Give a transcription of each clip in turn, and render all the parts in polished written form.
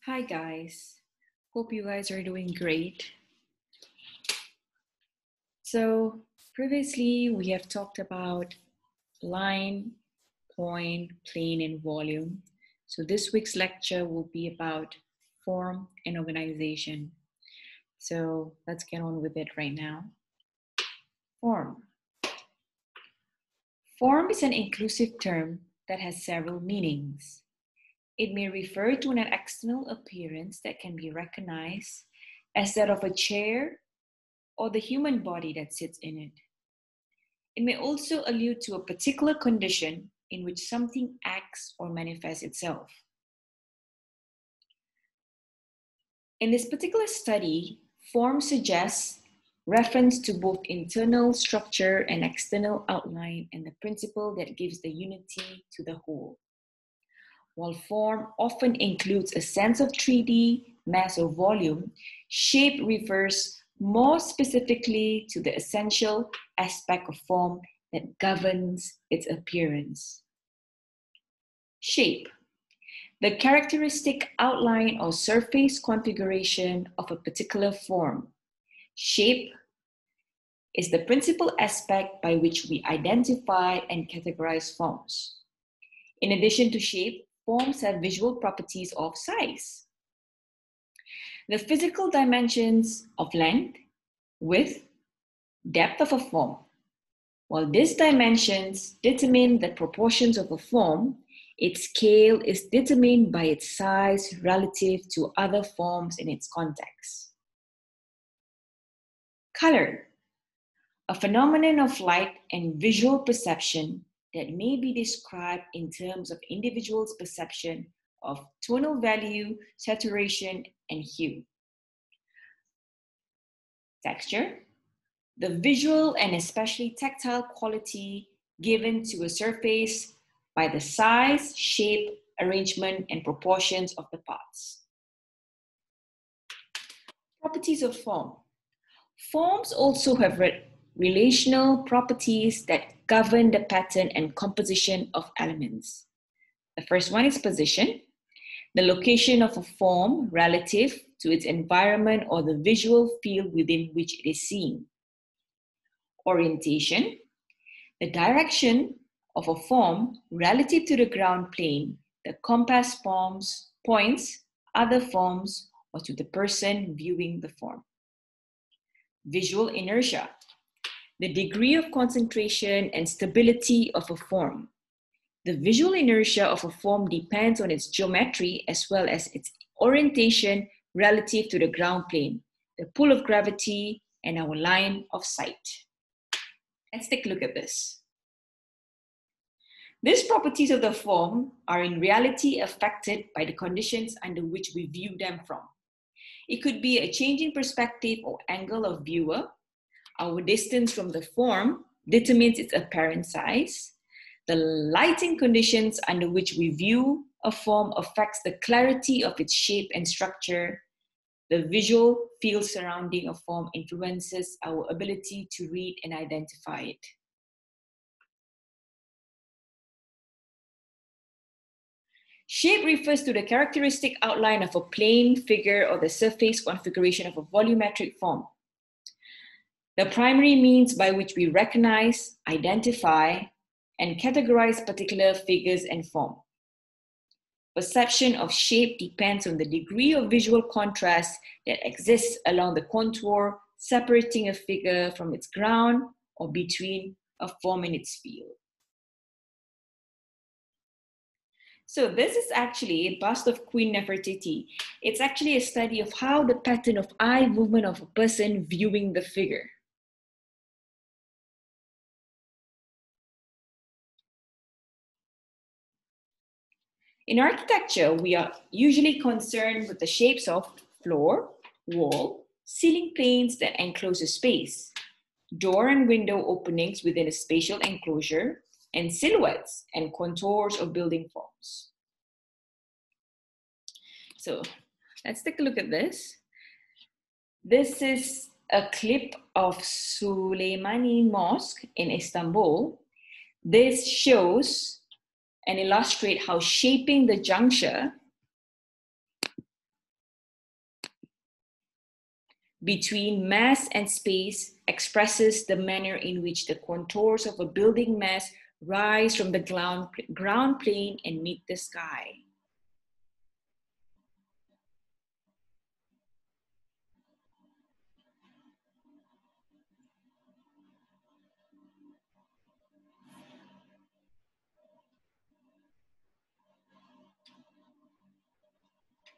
Hi guys, hope you guys are doing great. So previously we have talked about line, point, plane, and volume. So this week's lecture will be about form and organization. So let's get on with it right now. Form. Form is an inclusive term that has several meanings. It may refer to an external appearance that can be recognized as that of a chair or the human body that sits in it. It may also allude to a particular condition in which something acts or manifests itself. In this particular study, form suggests reference to both internal structure and external outline and the principle that gives the unity to the whole. While form often includes a sense of 3D, mass or volume, shape refers more specifically to the essential aspect of form that governs its appearance. Shape. The characteristic outline or surface configuration of a particular form. Shape is the principal aspect by which we identify and categorize forms. In addition to shape, forms have visual properties of size. The physical dimensions of length, width, depth of a form. While these dimensions determine the proportions of a form, its scale is determined by its size relative to other forms in its context. Color, a phenomenon of light and visual perception that may be described in terms of individuals' perception of tonal value, saturation, and hue. Texture, the visual and especially tactile quality given to a surface by the size, shape, arrangement, and proportions of the parts. Properties of form. Forms also have relational properties that govern the pattern and composition of elements. The first one is position, the location of a form relative to its environment or the visual field within which it is seen. Orientation, the direction of a form relative to the ground plane, the compass points other forms, or to the person viewing the form. Visual inertia, the degree of concentration and stability of a form. The visual inertia of a form depends on its geometry as well as its orientation relative to the ground plane, the pull of gravity, and our line of sight. Let's take a look at this. These properties of the form are in reality affected by the conditions under which we view them from. It could be a changing perspective or angle of viewer. Our distance from the form determines its apparent size. The lighting conditions under which we view a form affects the clarity of its shape and structure. The visual field surrounding a form influences our ability to read and identify it. Shape refers to the characteristic outline of a plane, figure, or the surface configuration of a volumetric form. The primary means by which we recognize, identify, and categorize particular figures and form. Perception of shape depends on the degree of visual contrast that exists along the contour, separating a figure from its ground or between a form and its field. So this is actually a bust of Queen Nefertiti. It's actually a study of how the pattern of eye movement of a person viewing the figure. In architecture, we are usually concerned with the shapes of floor, wall, ceiling planes that enclose a space, door and window openings within a spatial enclosure, and silhouettes and contours of building forms. So let's take a look at this. This is a clip of Suleimani Mosque in Istanbul. This shows and illustrate how shaping the juncture between mass and space expresses the manner in which the contours of a building mass rise from the ground plane and meet the sky.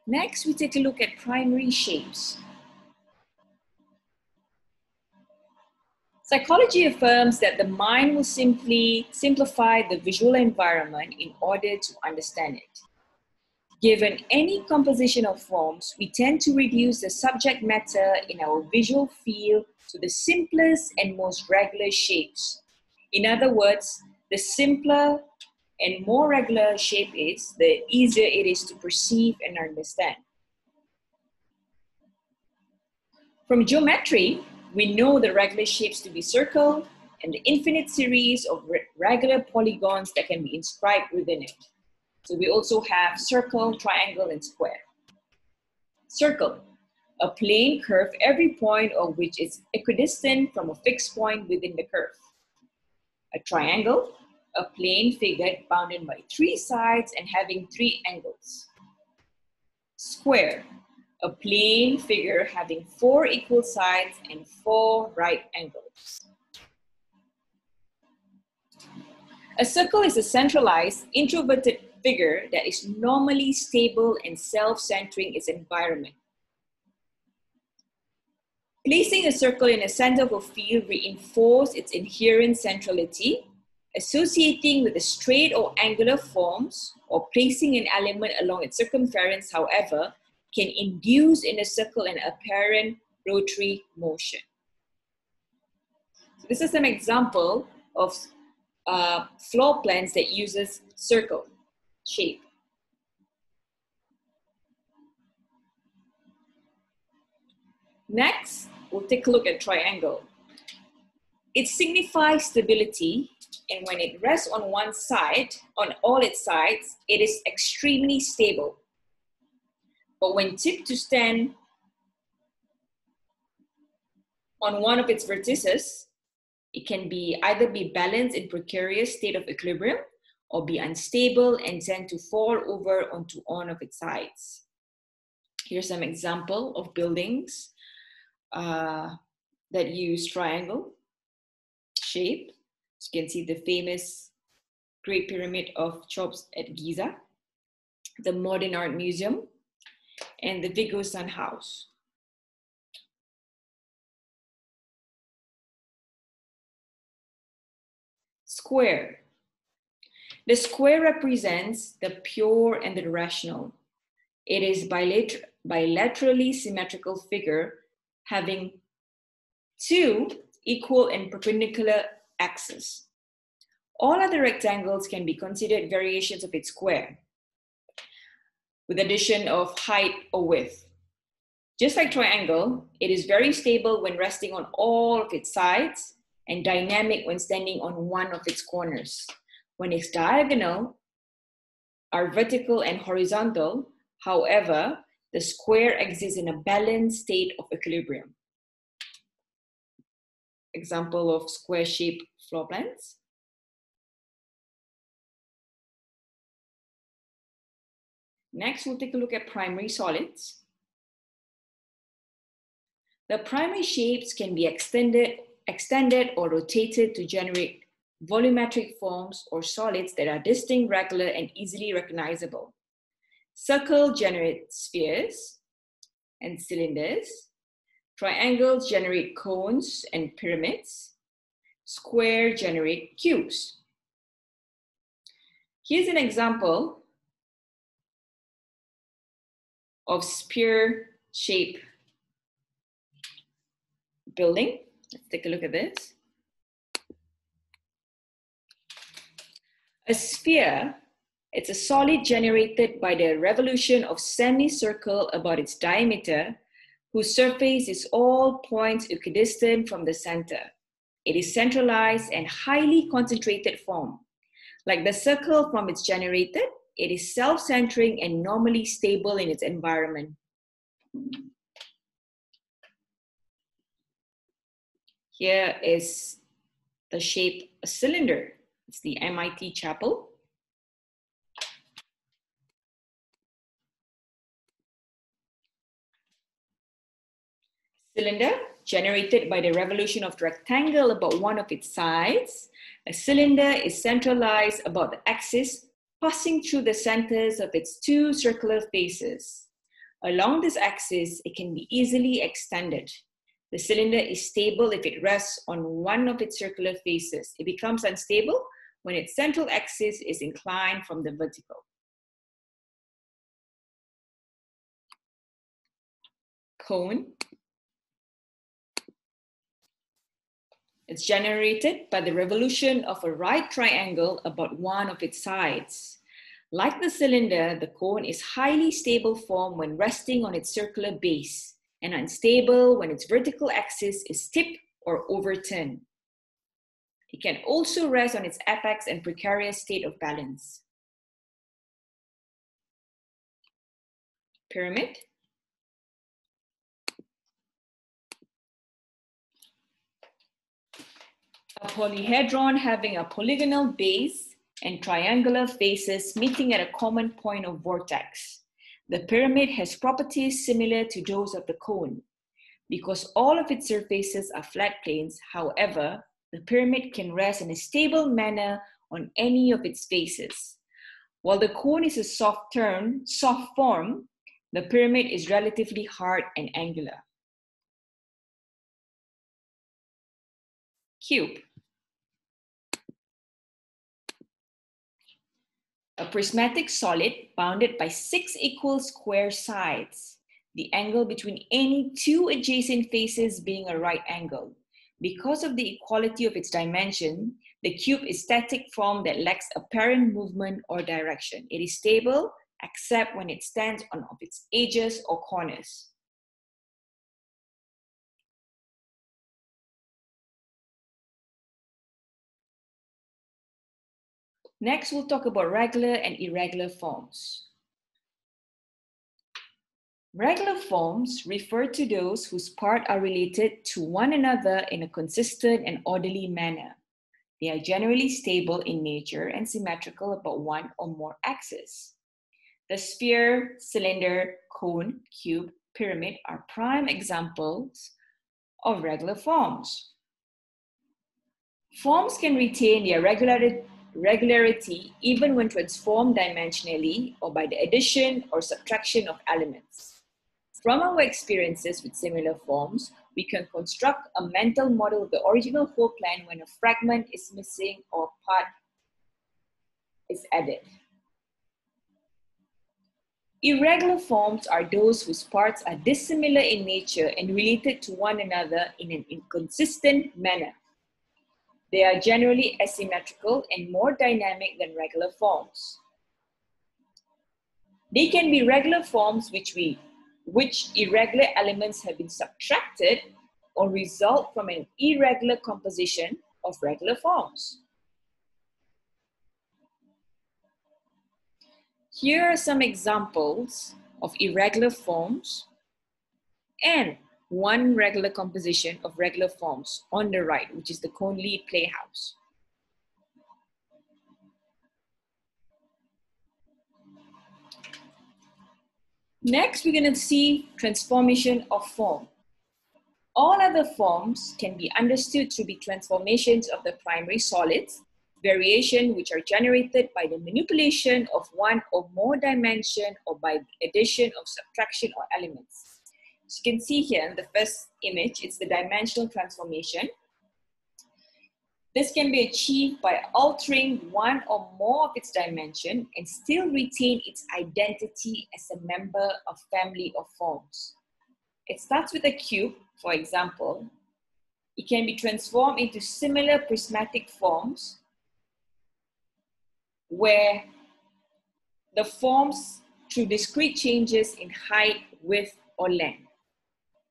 Next, we take a look at primary shapes. Psychology affirms that the mind will simply simplify the visual environment in order to understand it. Given any composition of forms, we tend to reduce the subject matter in our visual field to the simplest and most regular shapes. In other words, the simpler and more regular shape is, the easier it is to perceive and understand. From geometry, we know the regular shapes to be circle and the infinite series of regular polygons that can be inscribed within it. So we also have circle, triangle, and square. Circle, a plane curve every point of which is equidistant from a fixed point within the curve. A triangle, a plane figure bounded by 3 sides and having 3 angles. Square, a plane figure having 4 equal sides and 4 right angles. A circle is a centralized, introverted figure that is normally stable and self-centering its environment. Placing a circle in the center of a field reinforces its inherent centrality. Associating with the straight or angular forms or placing an element along its circumference, however, can induce in a circle an apparent rotary motion. So this is an example of floor plans that uses circle shape. Next, we'll take a look at triangle. It signifies stability, and when it rests on one side, on all its sides, it is extremely stable. But when tipped to stand on one of its vertices, it can either be balanced in precarious state of equilibrium or be unstable and tend to fall over onto one of its sides. Here's some example of buildings that use triangle shape. As you can see the famous Great Pyramid of Cheops at Giza, the Modern Art Museum, and the Vigo Sun House. Square. The square represents the pure and the rational. It is bilaterally symmetrical figure having 2 equal and perpendicular axes. All other rectangles can be considered variations of its square, with addition of height or width. Just like triangle, it is very stable when resting on all of its sides and dynamic when standing on one of its corners. When its diagonal are vertical and horizontal, however, the square exists in a balanced state of equilibrium. Example of square-shaped floor plans. Next, we'll take a look at primary solids. The primary shapes can be extended or rotated to generate volumetric forms or solids that are distinct, regular, and easily recognizable. Circle generates spheres and cylinders. Triangles generate cones and pyramids. Square generate cubes. Here's an example of sphere-shaped building. Let's take a look at this. A sphere, it's a solid generated by the revolution of semicircle about its diameter, whose surface is all points equidistant from the center. It is centralized and highly concentrated form. Like the circle from its generated, it is self-centering and normally stable in its environment. Here is the shape, a cylinder. It's the MIT chapel. Cylinder generated by the revolution of the rectangle about one of its sides. A cylinder is centralized about the axis, passing through the centers of its two circular faces. Along this axis, it can be easily extended. The cylinder is stable if it rests on one of its circular faces. It becomes unstable when its central axis is inclined from the vertical. Cone. It's generated by the revolution of a right triangle about one of its sides. Like the cylinder, the cone is highly stable form when resting on its circular base and unstable when its vertical axis is tipped or overturned. It can also rest on its apex and precarious state of balance. Pyramid. A polyhedron having a polygonal base and triangular faces meeting at a common point of vortex. The pyramid has properties similar to those of the cone. Because all of its surfaces are flat planes, however, the pyramid can rest in a stable manner on any of its faces. While the cone is a soft form, the pyramid is relatively hard and angular. Cube. A prismatic solid bounded by 6 equal square sides, the angle between any two adjacent faces being a right angle. Because of the equality of its dimension, the cube is static form that lacks apparent movement or direction. It is stable except when it stands on of its edges or corners. Next, we'll talk about regular and irregular forms. Regular forms refer to those whose parts are related to one another in a consistent and orderly manner. They are generally stable in nature and symmetrical about one or more axes. The sphere, cylinder, cone, cube, pyramid are prime examples of regular forms. Forms can retain their regularity even when transformed dimensionally or by the addition or subtraction of elements. From our experiences with similar forms, we can construct a mental model of the original whole plan when a fragment is missing or part is added. Irregular forms are those whose parts are dissimilar in nature and related to one another in an inconsistent manner. They are generally asymmetrical and more dynamic than regular forms. They can be regular forms which irregular elements have been subtracted or result from an irregular composition of regular forms. Here are some examples of irregular forms and one regular composition of regular forms on the right, which is the Conley Playhouse. Next, we're going to see transformation of form. All other forms can be understood to be transformations of the primary solids, variation which are generated by the manipulation of one or more dimension or by the addition of subtraction or elements. As you can see here in the first image, it's the dimensional transformation. This can be achieved by altering one or more of its dimension and still retain its identity as a member of family of forms. It starts with a cube, for example. It can be transformed into similar prismatic forms where the forms through discrete changes in height, width, or length.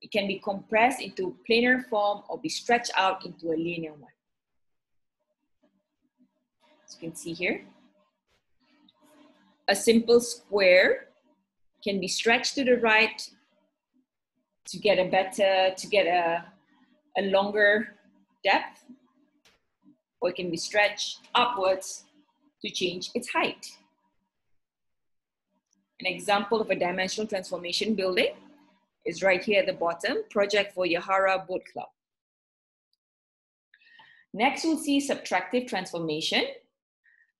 It can be compressed into planar form or be stretched out into a linear one. As you can see here, a simple square can be stretched to the right to get a longer depth, or it can be stretched upwards to change its height. An example of a dimensional transformation building is right here at the bottom, project for Yahara Boat Club. Next, we'll see subtractive transformation.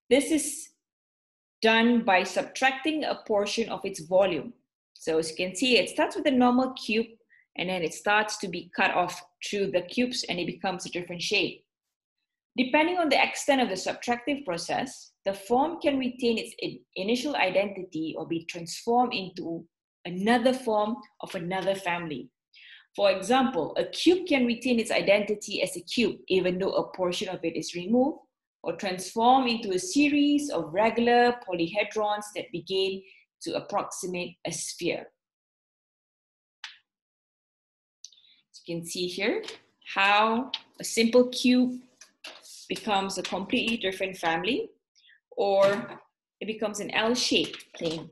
This is done by subtracting a portion of its volume. So as you can see, it starts with a normal cube, and then it starts to be cut off through the cubes, and it becomes a different shape. Depending on the extent of the subtractive process, the form can retain its initial identity or be transformed into another form of another family. For example, a cube can retain its identity as a cube even though a portion of it is removed, or transform into a series of regular polyhedrons that begin to approximate a sphere. As you can see here, how a simple cube becomes a completely different family, or it becomes an L-shaped plane.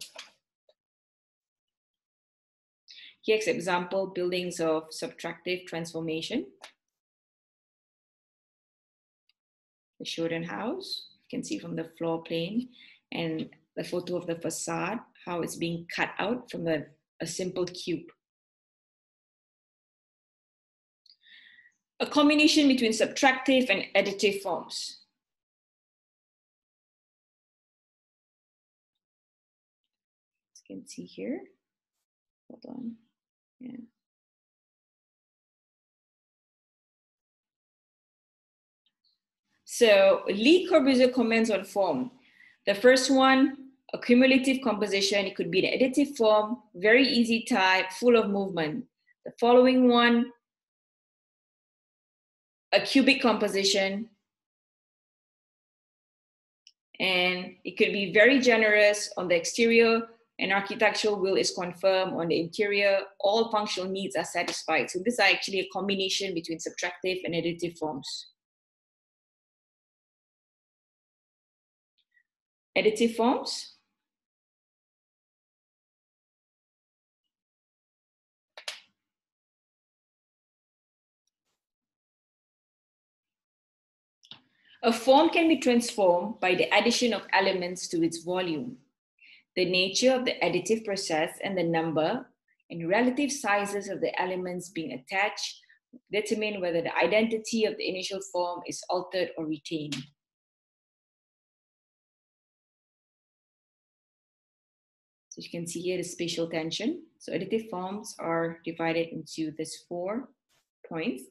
Here's an example, buildings of subtractive transformation. The Shodan house, you can see from the floor plane, and the photo of the facade, how it's being cut out from a simple cube. A combination between subtractive and additive forms. As you can see here, hold on, yeah. So Le Corbusier comments on form. The first one, accumulative composition. It could be an additive form, very easy type, full of movement. The following one, a cubic composition. And it could be very generous on the exterior, and architectural will is confirmed on the interior. All functional needs are satisfied. So these are actually a combination between subtractive and additive forms. Additive forms. A form can be transformed by the addition of elements to its volume. The nature of the additive process and the number and relative sizes of the elements being attached determine whether the identity of the initial form is altered or retained. So you can see here the spatial tension. So additive forms are divided into these 4 points.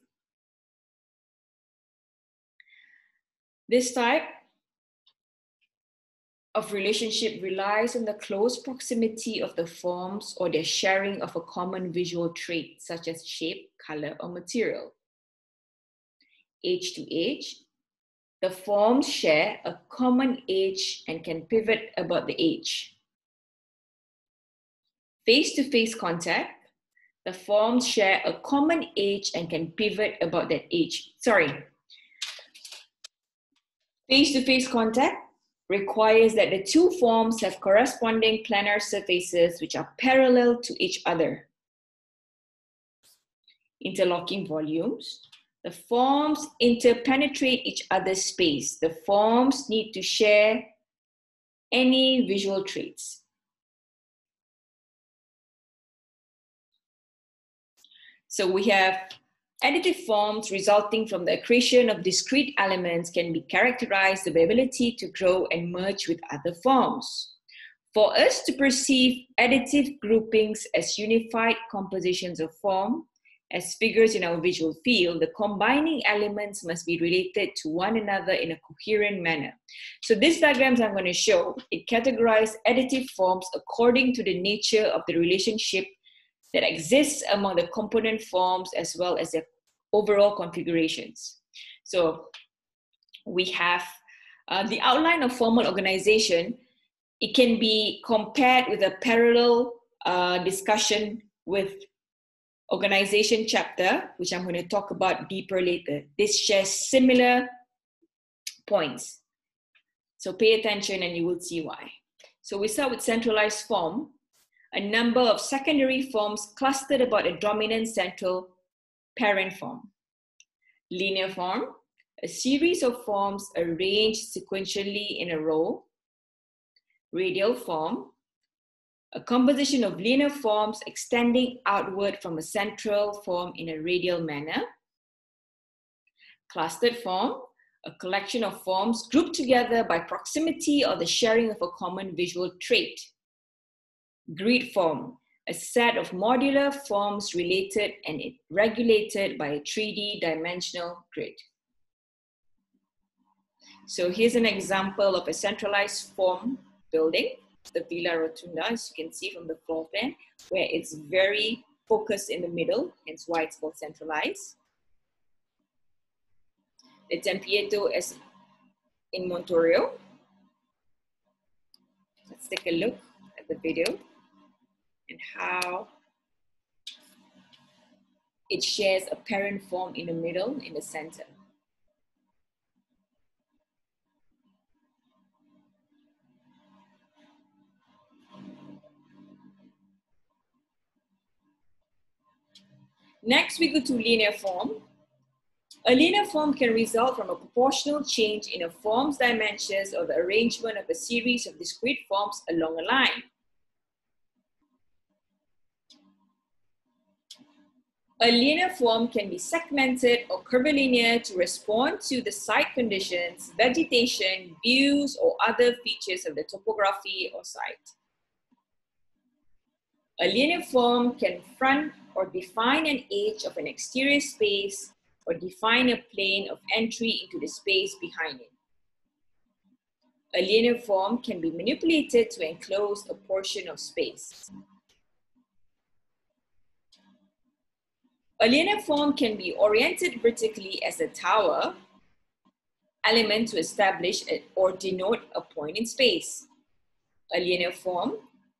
This type of relationship relies on the close proximity of the forms or their sharing of a common visual trait, such as shape, color, or material. Edge to edge, the forms share a common edge and can pivot about the edge. Face-to-face contact, the forms share a common edge and can pivot about that edge. Face-to-face contact requires that the two forms have corresponding planar surfaces which are parallel to each other. Interlocking volumes, the forms interpenetrate each other's space. The forms need to share any visual traits. So we have additive forms resulting from the accretion of discrete elements can be characterized by the ability to grow and merge with other forms. For us to perceive additive groupings as unified compositions of form, as figures in our visual field, the combining elements must be related to one another in a coherent manner. So these diagrams I'm going to show, it categorizes additive forms according to the nature of the relationship that exists among the component forms as well as their overall configurations. So we have the outline of formal organization. It can be compared with a parallel discussion with organization chapter, which I'm going to talk about deeper later. This shares similar points. So pay attention and you will see why. So we start with centralized form. A number of secondary forms clustered about a dominant central parent form. Linear form, a series of forms arranged sequentially in a row. Radial form, a composition of linear forms extending outward from a central form in a radial manner. Clustered form, a collection of forms grouped together by proximity or the sharing of a common visual trait. Grid form, a set of modular forms related and regulated by a 3D dimensional grid. So here's an example of a centralized form building, the Villa Rotunda, as you can see from the floor plan, where it's very focused in the middle, hence why it's called centralized. The Tempietto is in Montorio. Let's take a look at the video and how it shares a parent form in the middle, in the center. Next, we go to linear form. A linear form can result from a proportional change in a form's dimensions or the arrangement of a series of discrete forms along a line. A linear form can be segmented or curvilinear to respond to the site conditions, vegetation, views, or other features of the topography or site. A linear form can front or define an edge of an exterior space or define a plane of entry into the space behind it. A linear form can be manipulated to enclose a portion of space. A linear form can be oriented vertically as a tower element to establish or denote a point in space. A linear form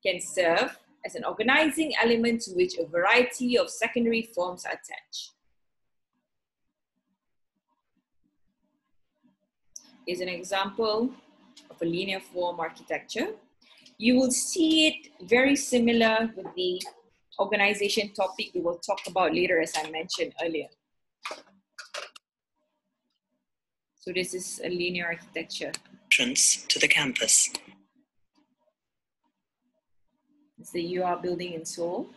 can serve as an organizing element to which a variety of secondary forms are attached. Here's an example of a linear form architecture. You will see it very similar with the organization topic we will talk about later, as I mentioned earlier. So this is a linear architecture. Entrance to the campus. It's the UR building in Seoul.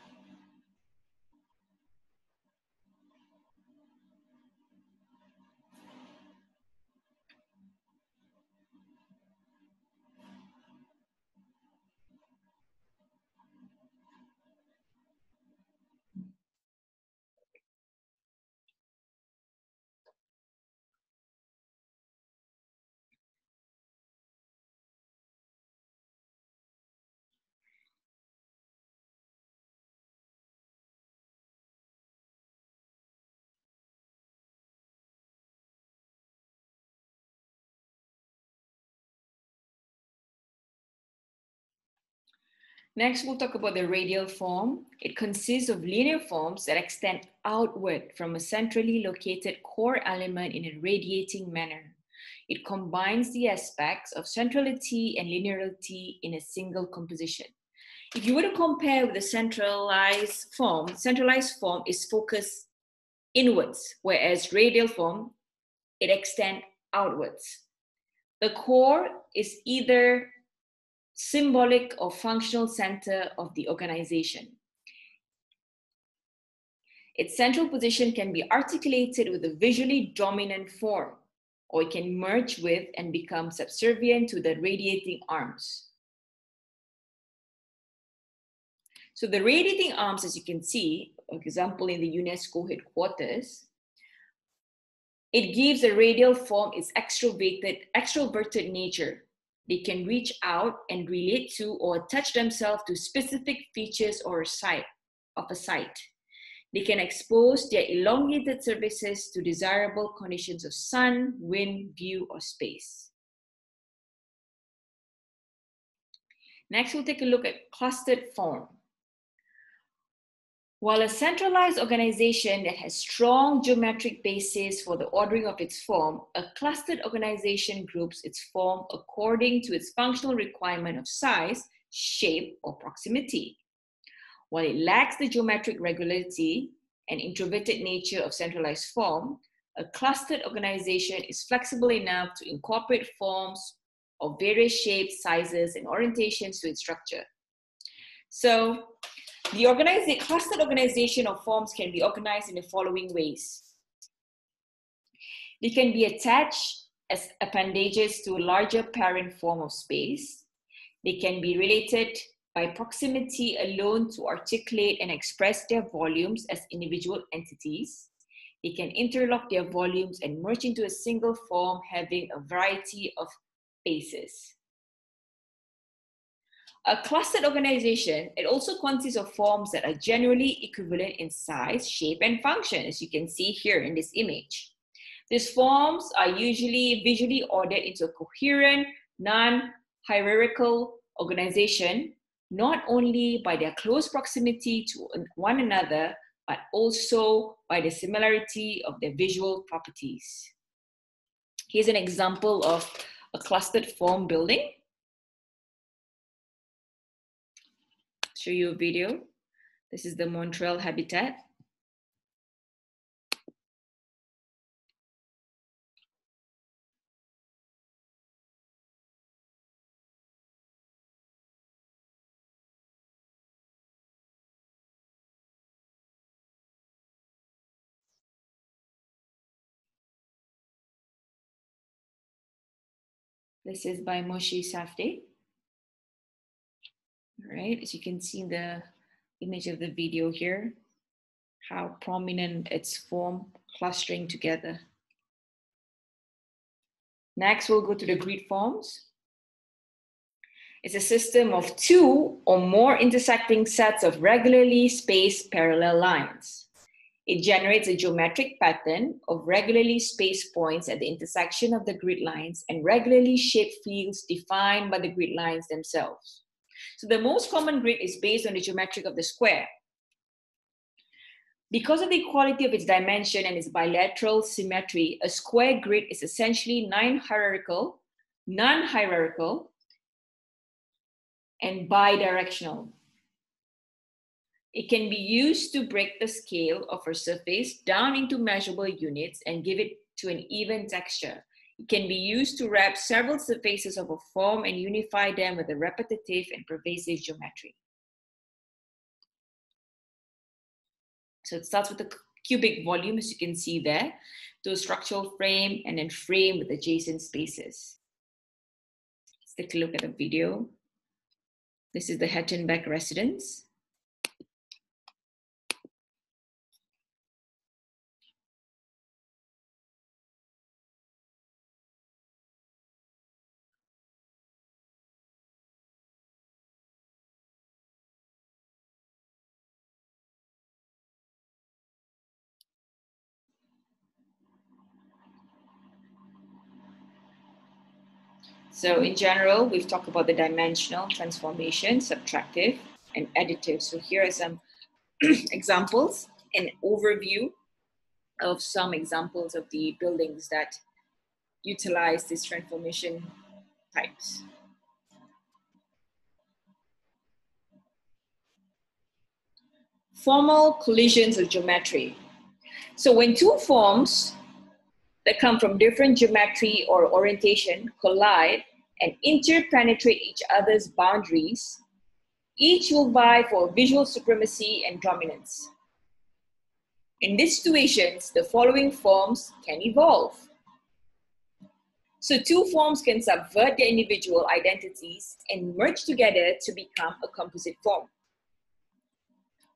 Next, we'll talk about the radial form. It consists of linear forms that extend outward from a centrally located core element in a radiating manner. It combines the aspects of centrality and linearity in a single composition. If you were to compare with the centralized form is focused inwards, whereas radial form, it extends outwards. The core is either symbolic or functional center of the organization. Its central position can be articulated with a visually dominant form, or it can merge with and become subservient to the radiating arms. So the radiating arms, as you can see, for example, in the UNESCO headquarters, it gives a radial form its extroverted nature. They can reach out and relate to or attach themselves to specific features or a site. They can expose their elongated surfaces to desirable conditions of sun, wind, view, or space. Next, we'll take a look at clustered form. While a centralized organization that has strong geometric basis for the ordering of its form, a clustered organization groups its form according to its functional requirement of size, shape, or proximity. While it lacks the geometric regularity and introverted nature of centralized form, A clustered organization is flexible enough to incorporate forms of various shapes, sizes, and orientations to its structure. So the clustered organization of forms can be organized in the following ways. They can be attached as appendages to a larger parent form of space. They can be related by proximity alone to articulate and express their volumes as individual entities. They can interlock their volumes and merge into a single form having a variety of bases. A clustered organization, it also consists of forms that are generally equivalent in size, shape, and function, as you can see here in this image. These forms are usually visually ordered into a coherent, non-hierarchical organization, not only by their close proximity to one another, but also by the similarity of their visual properties. Here's an example of a clustered form building. Show you a video. This is the Montreal habitat. This is by Moshe Safdie. All right, as you can see in the image of the video here, how prominent its form clustering together. Next, we'll go to the grid forms. It's a system of two or more intersecting sets of regularly spaced parallel lines. It generates a geometric pattern of regularly spaced points at the intersection of the grid lines and regularly shaped fields defined by the grid lines themselves. So the most common grid is based on the geometry of the square. Because of the equality of its dimension and its bilateral symmetry, a square grid is essentially non-hierarchical, and bidirectional. It can be used to break the scale of a surface down into measurable units and give it to an even texture. It can be used to wrap several surfaces of a form and unify them with a repetitive and pervasive geometry. So it starts with a cubic volume, as you can see there, to a structural frame and then frame with adjacent spaces. Let's take a look at the video. This is the Hettenbeck residence. So in general, we've talked about the dimensional transformation, subtractive, and additive. So here are some examples, an overview of some examples of the buildings that utilize these transformation types. Formal collisions of geometry. So when two forms that come from different geometry or orientation collide and interpenetrate each other's boundaries, each will vie for visual supremacy and dominance. In these situations, the following forms can evolve. So two forms can subvert their individual identities and merge together to become a composite form.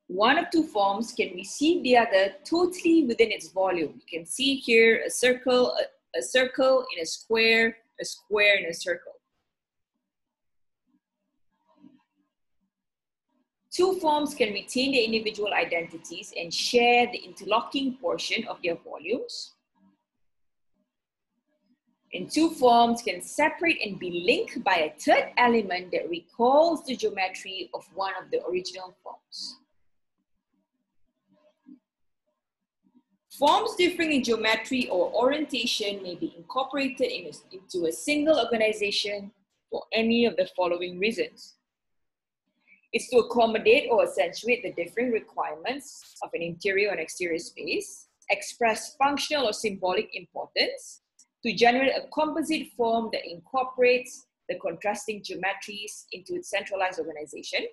One of two forms can receive the other totally within its volume. You can see here a circle in a square in a circle. Two forms can retain their individual identities and share the interlocking portion of their volumes. And two forms can separate and be linked by a third element that recalls the geometry of one of the original forms. Forms differing in geometry or orientation may be incorporated into a single organization for any of the following reasons. It's to accommodate or accentuate the differing requirements of an interior and exterior space. express functional or symbolic importance to generate a composite form that incorporates the contrasting geometries into its centralized organization,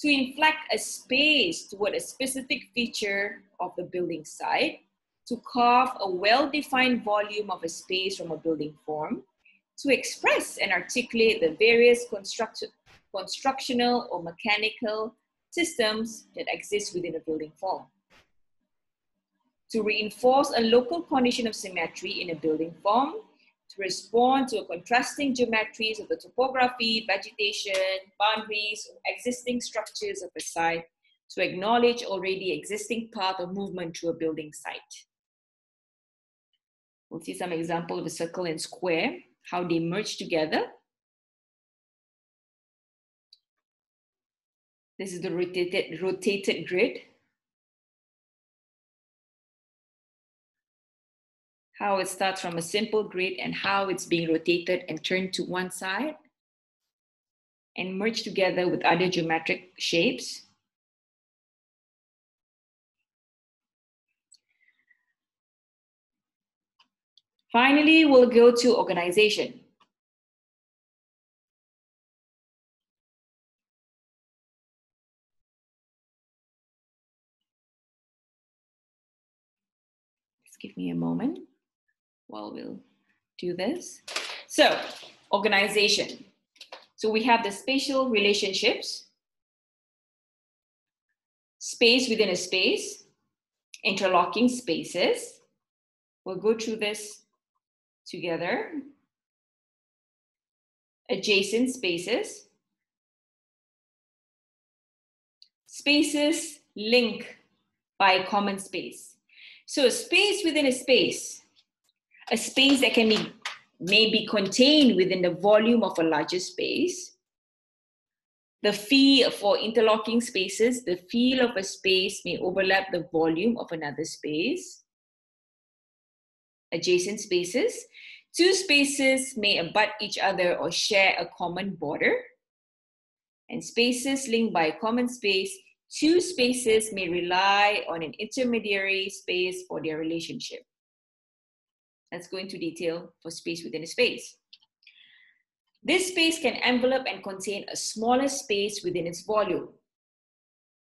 to inflect a space toward a specific feature of the building site, to carve a well-defined volume of a space from a building form, to express and articulate the various constructional or mechanical systems that exist within a building form, to reinforce a local condition of symmetry in a building form, to respond to contrasting geometries of the topography, vegetation, boundaries, or existing structures of a site, to acknowledge already existing path of movement through a building site. We'll see some example of a circle and square, how they merge together. This is the rotated grid. How it starts from a simple grid and how it's being rotated and turned to one side and merged together with other geometric shapes. Finally, we'll go to organization. Just give me a moment while we'll do this. So, organization. So we have the spatial relationships, space within a space, interlocking spaces. We'll go through this together. Adjacent spaces. Spaces link by a common space. So a space within a space that can be maybe contained within the volume of a larger space. The field for interlocking spaces, the field of a space may overlap the volume of another space. Adjacent spaces. Two spaces may abut each other or share a common border. And spaces linked by a common space, two spaces may rely on an intermediary space for their relationship. Let's go into detail for space within a space. This space can envelope and contain a smaller space within its volume.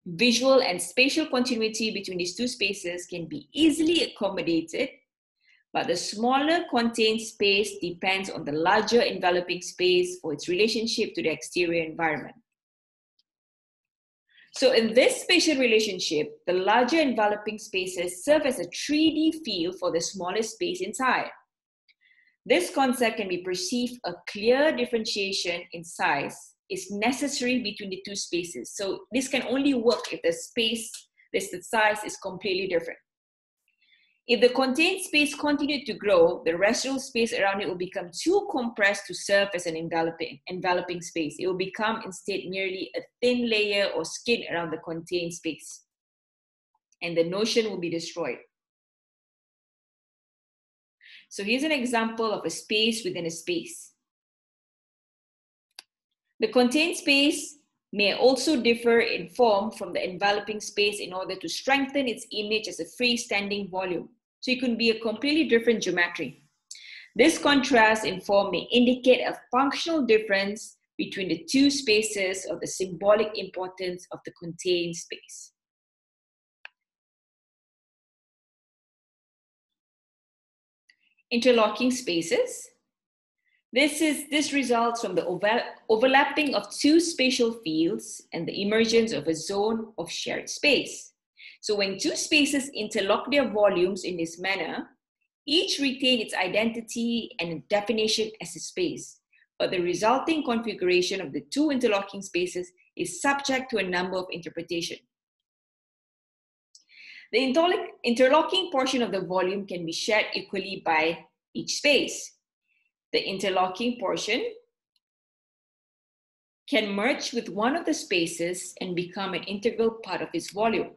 Visual and spatial continuity between these two spaces can be easily accommodated, but the smaller contained space depends on the larger enveloping space for its relationship to the exterior environment. So in this spatial relationship, the larger enveloping spaces serve as a 3D field for the smaller space inside. This concept can be perceived a clear differentiation in size is necessary between the two spaces. So this can only work if the size is completely different. If the contained space continued to grow, the residual space around it will become too compressed to serve as an enveloping space. It will become instead merely a thin layer or skin around the contained space. And the notion will be destroyed. So here's an example of a space within a space. The contained space may also differ in form from the enveloping space in order to strengthen its image as a freestanding volume. So it can be a completely different geometry. This contrast in form may indicate a functional difference between the two spaces or the symbolic importance of the contained space. Interlocking spaces. This results from the overlapping of two spatial fields and the emergence of a zone of shared space. So when two spaces interlock their volumes in this manner, each retain its identity and definition as a space, but the resulting configuration of the two interlocking spaces is subject to a number of interpretations. The interlocking portion of the volume can be shared equally by each space. The interlocking portion can merge with one of the spaces and become an integral part of its volume.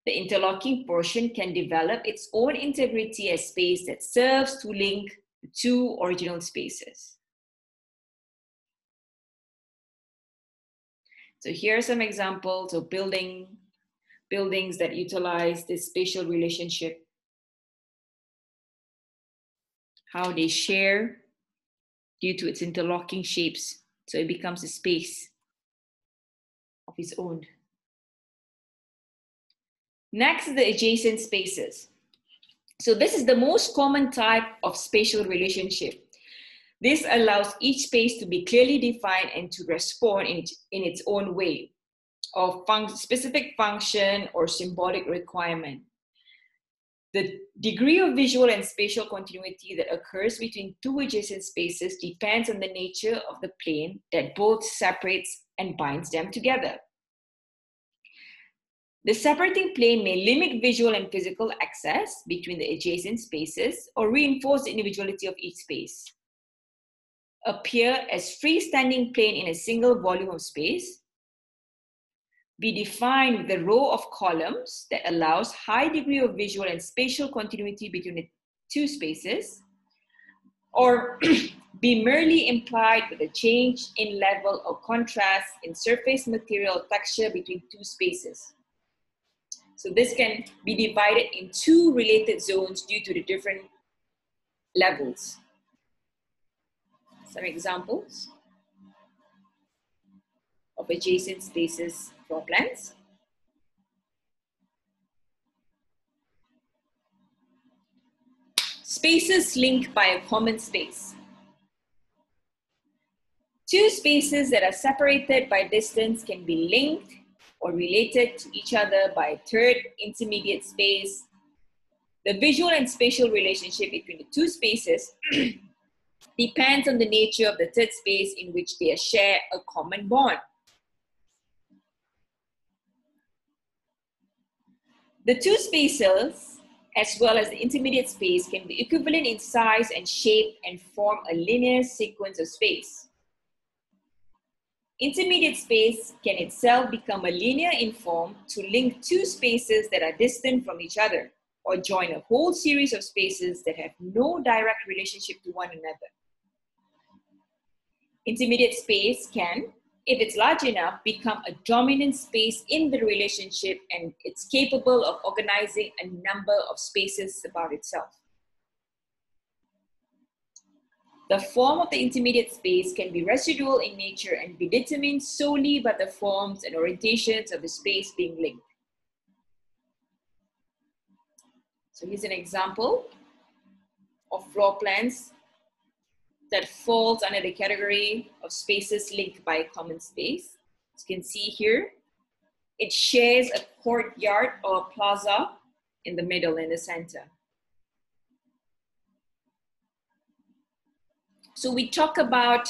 The interlocking portion can develop its own integrity as space that serves to link the two original spaces. So here are some examples of building buildings that utilize this spatial relationship, how they share due to its interlocking shapes. So it becomes a space of its own. Next is the adjacent spaces. So this is the most common type of spatial relationship. This allows each space to be clearly defined and to respond in its own way of specific function or symbolic requirement. The degree of visual and spatial continuity that occurs between two adjacent spaces depends on the nature of the plane that both separates and binds them together. The separating plane may limit visual and physical access between the adjacent spaces or reinforce the individuality of each space. Appear as freestanding plane in a single volume of space. Be defined with a row of columns that allows high degree of visual and spatial continuity between the two spaces, or be merely implied with a change in level of contrast in surface material texture between two spaces. So this can be divided in two related zones due to the different levels. Some examples of adjacent spaces floor plans. Spaces linked by a common space. Two spaces that are separated by distance can be linked or related to each other by a third intermediate space. The visual and spatial relationship between the two spaces depends on the nature of the third space in which they share a common bond. The two spaces, as well as the intermediate space, can be equivalent in size and shape and form a linear sequence of space. Intermediate space can itself become a linear in form to link two spaces that are distant from each other, or join a whole series of spaces that have no direct relationship to one another. Intermediate space can, if it's large enough, become a dominant space in the relationship, and it's capable of organizing a number of spaces about itself. The form of the intermediate space can be residual in nature and be determined solely by the forms and orientations of the space being linked. So here's an example of floor plans that falls under the category of spaces linked by a common space. As you can see here, it shares a courtyard or a plaza in the middle, in the center. So we talked about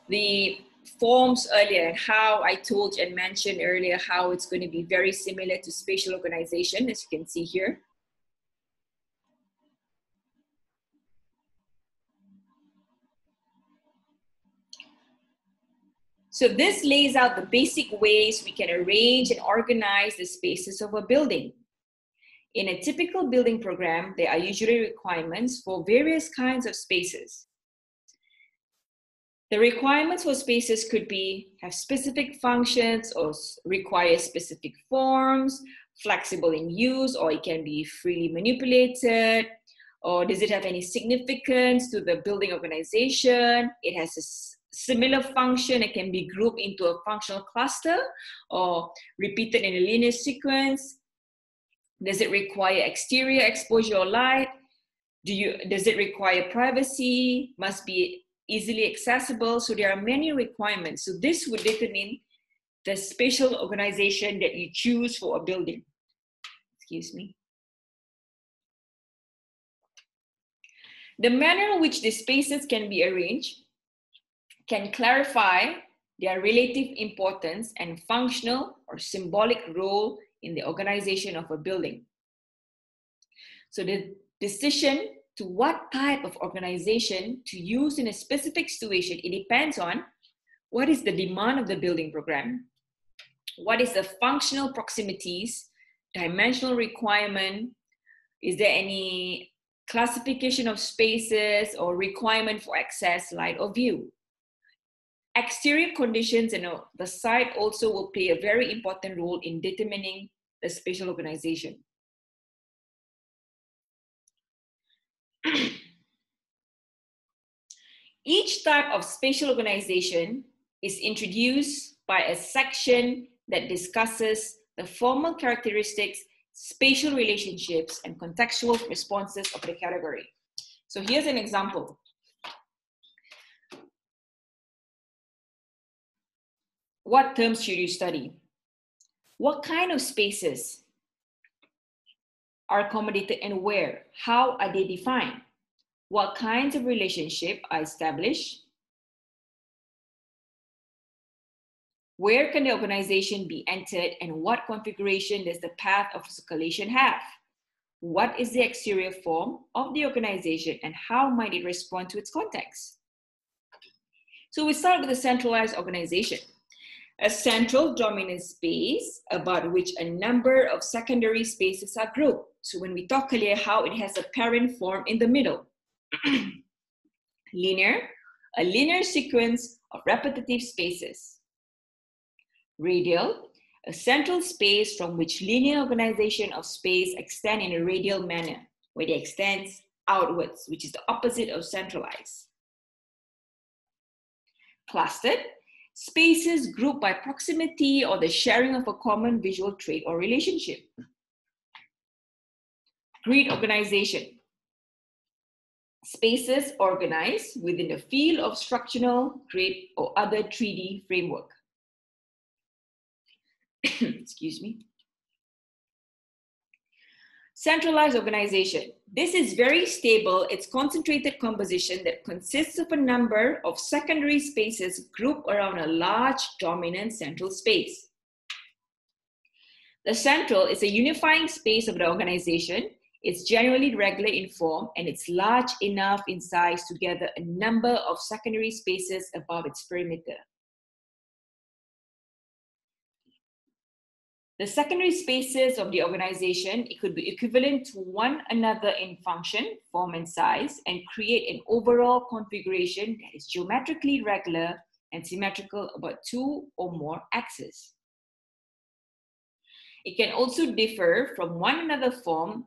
the forms earlier and how I told and mentioned earlier how it's going to be very similar to spatial organization, as you can see here. So this lays out the basic ways we can arrange and organize the spaces of a building. In a typical building program, there are usually requirements for various kinds of spaces. The requirements for spaces could be have specific functions or require specific forms, flexible in use, or it can be freely manipulated, or does it have any significance to the building organization? It has a similar function, it can be grouped into a functional cluster or repeated in a linear sequence. Does it require exterior exposure or light? Does it require privacy? Must be easily accessible. So there are many requirements. So this would determine the spatial organization that you choose for a building. Excuse me. The manner in which the spaces can be arranged can clarify their relative importance and functional or symbolic role in the organization of a building. So the decision to what type of organization to use in a specific situation, it depends on what is the demand of the building program, what is the functional proximities, dimensional requirement, is there any classification of spaces or requirement for access, light, or view. Exterior conditions and the site also will play a very important role in determining the spatial organization. Each type of spatial organization is introduced by a section that discusses the formal characteristics, spatial relationships, and contextual responses of the category. So here's an example. What terms should you study? What kind of spaces are accommodated and where? How are they defined? What kinds of relationships are established? Where can the organization be entered and what configuration does the path of circulation have? What is the exterior form of the organization and how might it respond to its context? So we start with a centralized organization. A central dominant space about which a number of secondary spaces are grouped. So when we talked earlier how it has a parent form in the middle. Linear, a linear sequence of repetitive spaces. Radial, a central space from which linear organization of space extend in a radial manner, where they extend outwards, which is the opposite of centralized. Clustered, spaces grouped by proximity or the sharing of a common visual trait or relationship. Grid organization, spaces organized within the field of structural, grid, or other 3D framework. Excuse me. Centralized organization. This is very stable. It's concentrated composition that consists of a number of secondary spaces grouped around a large dominant central space. The central is a unifying space of the organization. It's generally regular in form and it's large enough in size to gather a number of secondary spaces above its perimeter. The secondary spaces of the organization, it could be equivalent to one another in function, form, and size, and create an overall configuration that is geometrically regular and symmetrical about two or more axes. It can also differ from one another form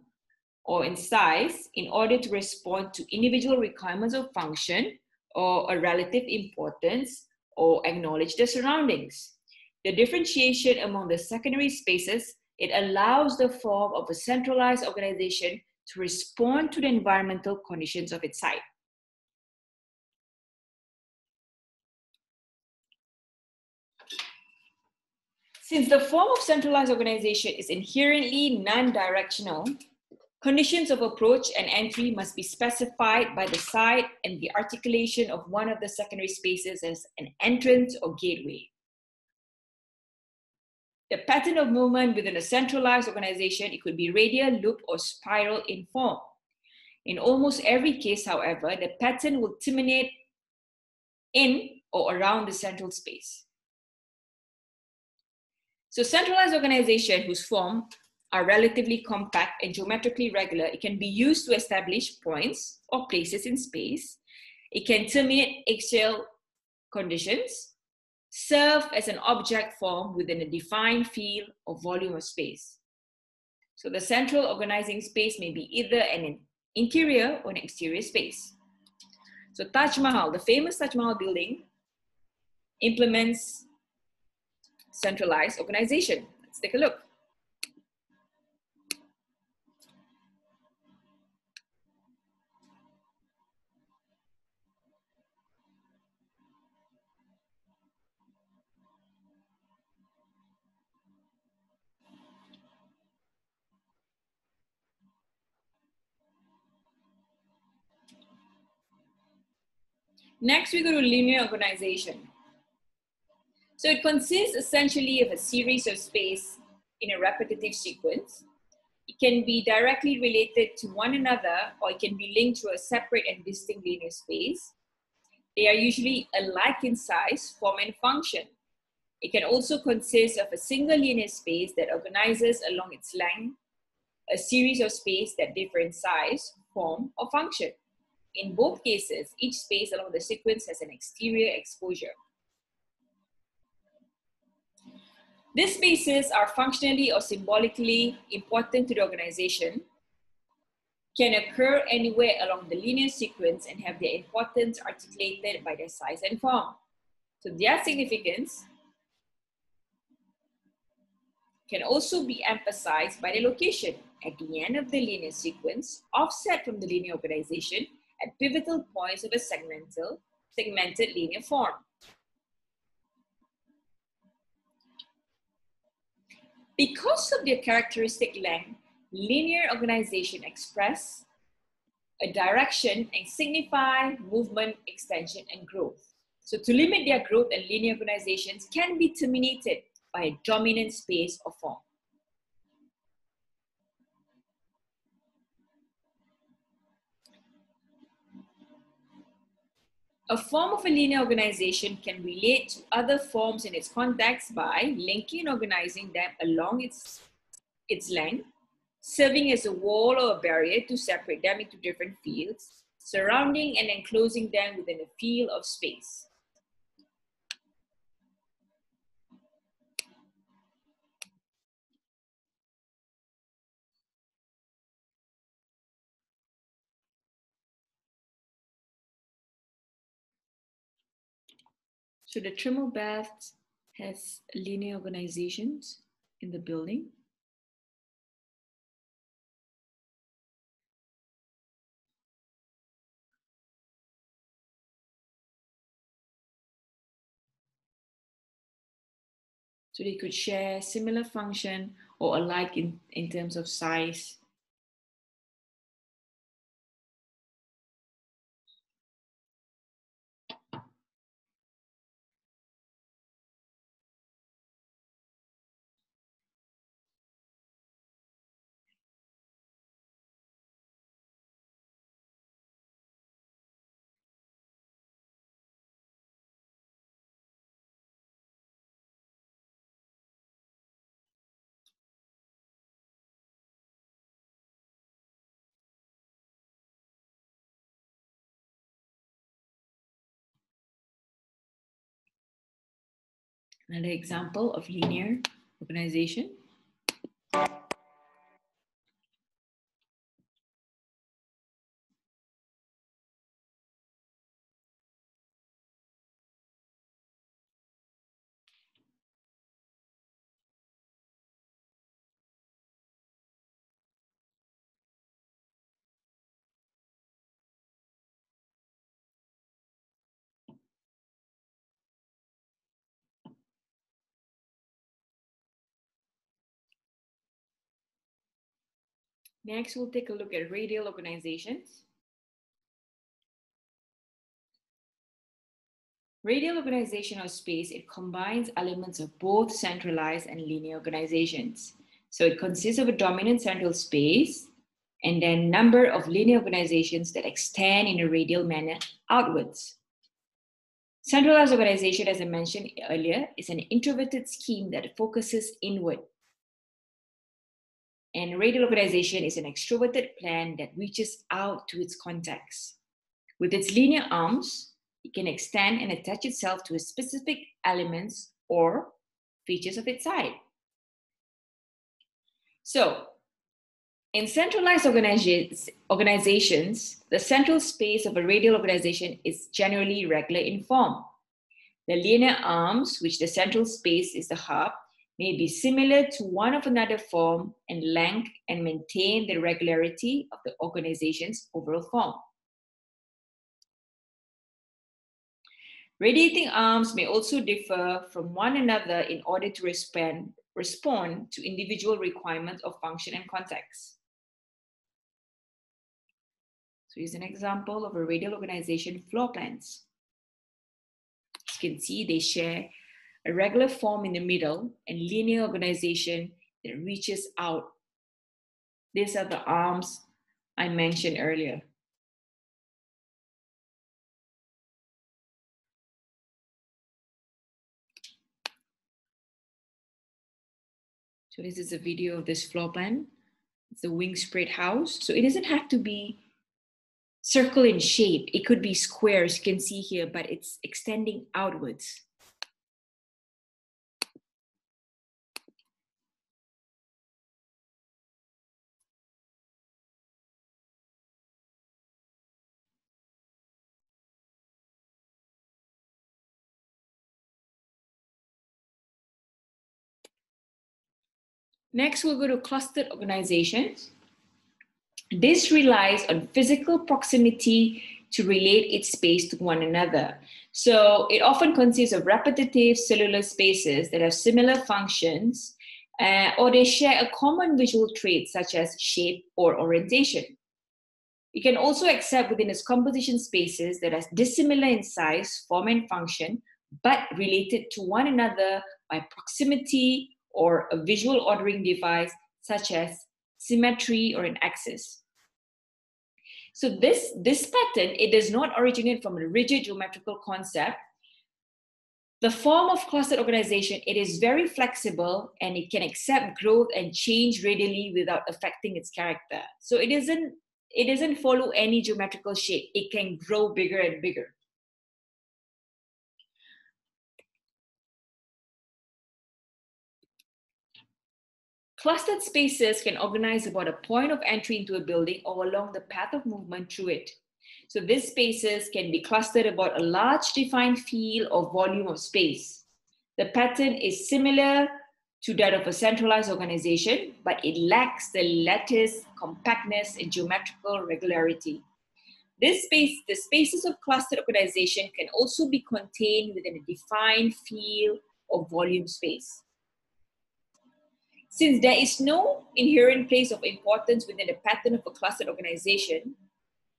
or in size in order to respond to individual requirements of function or a relative importance or acknowledge the surroundings. The differentiation among the secondary spaces, it allows the form of a centralized organization to respond to the environmental conditions of its site. Since the form of centralized organization is inherently non-directional, conditions of approach and entry must be specified by the site and the articulation of one of the secondary spaces as an entrance or gateway. The pattern of movement within a centralized organization, it could be radial, loop, or spiral in form. In almost every case, however, the pattern will terminate in or around the central space. So centralized organization whose form are relatively compact and geometrically regular, it can be used to establish points or places in space. It can terminate axial conditions, serve as an object form within a defined field or volume of space. So the central organizing space may be either an interior or an exterior space. So Taj Mahal, the famous Taj Mahal building, implements centralized organization. Let's take a look. Next, we go to linear organization. So it consists essentially of a series of space in a repetitive sequence. It can be directly related to one another, or it can be linked to a separate and distinct linear space. They are usually alike in size, form, and function. It can also consist of a single linear space that organizes along its length, a series of spaces that differ in size, form, or function. In both cases, each space along the sequence has an exterior exposure. These spaces are functionally or symbolically important to the organization, can occur anywhere along the linear sequence and have their importance articulated by their size and form. So their significance can also be emphasized by the location at the end of the linear sequence, offset from the linear organization at pivotal points of a segmented linear form. Because of their characteristic length, linear organization express a direction and signify movement, extension, and growth. So to limit their growth, and linear organizations can be terminated by a dominant space or form. A form of a linear organization can relate to other forms in its context by linking and organizing them along its length, serving as a wall or a barrier to separate them into different fields, surrounding and enclosing them within a field of space. So the thermal bath has linear organizations in the building. So they could share similar function or alike in terms of size. Another example of linear organization. Next, we'll take a look at radial organizations. Radial organization of space, it combines elements of both centralized and linear organizations. So it consists of a dominant central space and then number of linear organizations that extend in a radial manner outwards. Centralized organization, as I mentioned earlier, is an introverted scheme that focuses inward. And radial organization is an extroverted plan that reaches out to its context. With its linear arms, it can extend and attach itself to specific elements or features of its side. So, in centralized organizations, the central space of a radial organization is generally regular in form. The linear arms, which the central space is the hub, may be similar to one of another form and length and maintain the regularity of the organization's overall form. Radiating arms may also differ from one another in order to respond to individual requirements of function and context. So here's an example of a radial organization floor plans. As you can see, they share a regular form in the middle and linear organization that reaches out. These are the arms I mentioned earlier. So this is a video of this floor plan. It's a wing spread house. So it doesn't have to be circle in shape. It could be square, as you can see here, but it's extending outwards. Next, we'll go to clustered organizations. This relies on physical proximity to relate its space to one another. So it often consists of repetitive cellular spaces that have similar functions, or they share a common visual trait such as shape or orientation. You can also accept within its composition spaces that are dissimilar in size, form, and function, but related to one another by proximity or a visual ordering device such as symmetry or an axis. So this pattern, it does not originate from a rigid geometrical concept. The form of clustered organization, it is very flexible and it can accept growth and change radially without affecting its character. So it doesn't follow any geometrical shape. It can grow bigger and bigger. Clustered spaces can organize about a point of entry into a building or along the path of movement through it. So these spaces can be clustered about a large defined field or volume of space. The pattern is similar to that of a centralized organization, but it lacks the lattice, compactness, and geometrical regularity. The spaces of clustered organization can also be contained within a defined field or volume space. Since there is no inherent place of importance within the pattern of a clustered organization,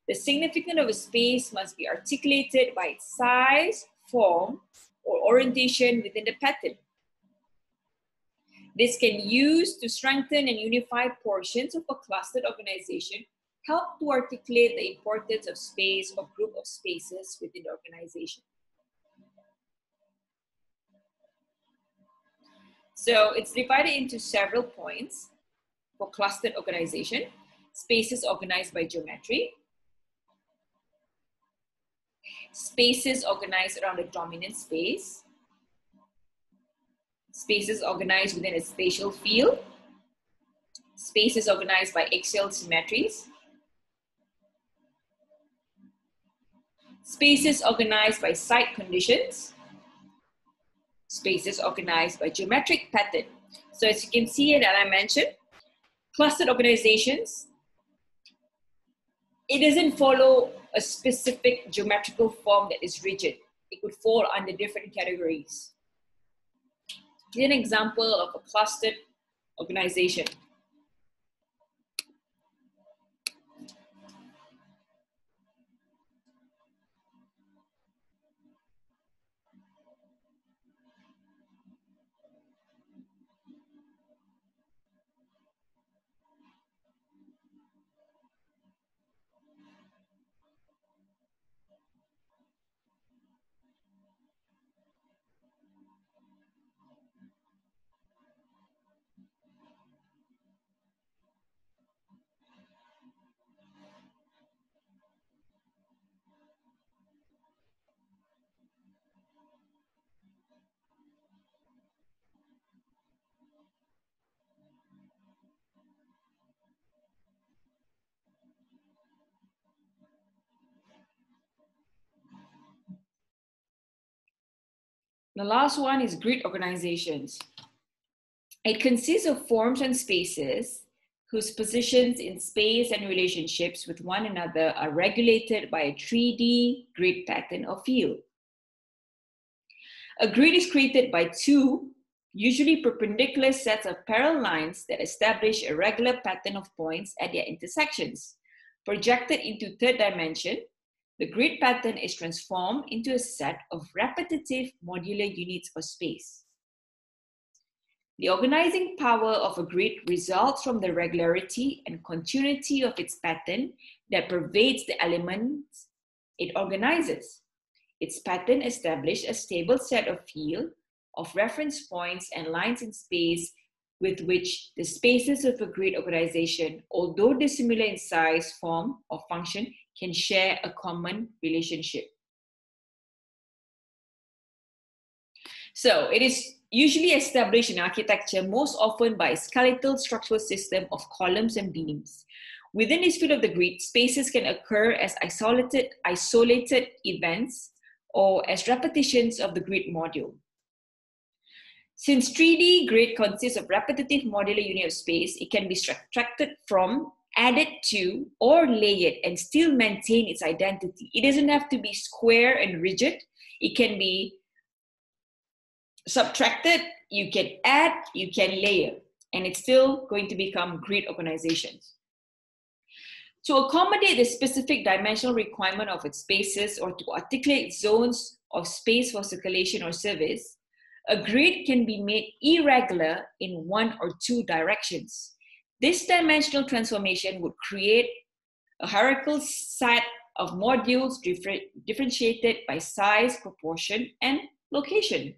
the significance of a space must be articulated by its size, form, or orientation within the pattern. This can use to strengthen and unify portions of a clustered organization, help to articulate the importance of space or group of spaces within the organization. So it's divided into several points for clustered organization. Spaces organized by geometry. Spaces organized around a dominant space. Spaces organized within a spatial field. Spaces organized by axial symmetries. Spaces organized by site conditions. Spaces organized by geometric pattern. So as you can see here that I mentioned, clustered organizations, it doesn't follow a specific geometrical form that is rigid. It could fall under different categories. Here's an example of a clustered organization. The last one is grid organizations. It consists of forms and spaces whose positions in space and relationships with one another are regulated by a 3D grid pattern or field. A grid is created by two, usually perpendicular sets of parallel lines that establish a regular pattern of points at their intersections. Projected into third dimension, the grid pattern is transformed into a set of repetitive modular units of space. The organizing power of a grid results from the regularity and continuity of its pattern that pervades the elements it organizes. Its pattern establishes a stable set of field of reference points and lines in space with which the spaces of a grid organization, although dissimilar in size, form, or function, can share a common relationship. So it is usually established in architecture most often by a skeletal structural system of columns and beams. Within this field of the grid, spaces can occur as isolated events or as repetitions of the grid module. Since 3D grid consists of repetitive modular unit of space, it can be subtracted from, added to, or layered and still maintain its identity. It doesn't have to be square and rigid. It can be subtracted, you can add, you can layer, and it's still going to become grid organizations. To accommodate the specific dimensional requirement of its spaces or to articulate zones of space for circulation or service, a grid can be made irregular in one or two directions. This dimensional transformation would create a hierarchical set of modules differentiated by size, proportion, and location.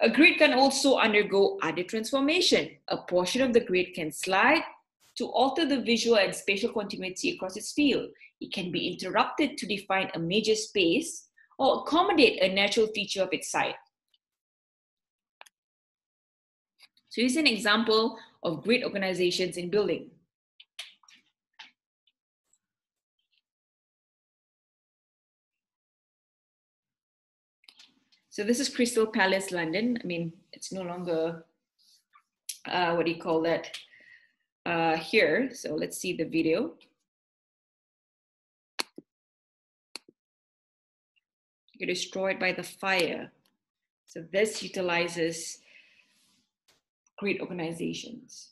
A grid can also undergo other transformation. A portion of the grid can slide to alter the visual and spatial continuity across its field. It can be interrupted to define a major space or accommodate a natural feature of its site. So here's an example of grid organizations in building. So this is Crystal Palace, London. I mean, it's no longer, what do you call that, here. So let's see the video. You're destroyed by the fire. So this utilizes grid organizations.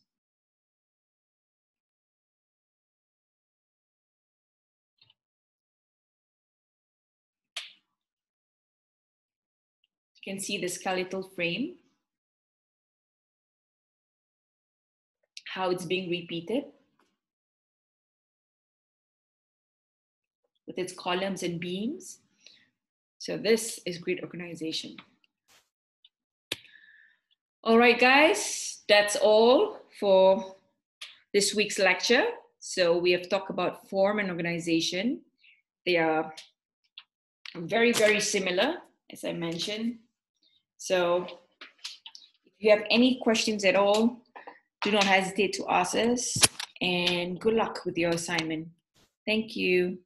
You can see the skeletal frame, how it's being repeated with its columns and beams. So this is grid organization. All right, guys, that's all for this week's lecture. So we have talked about form and organization. They are very, very similar, as I mentioned. So if you have any questions at all, do not hesitate to ask us, and good luck with your assignment. Thank you.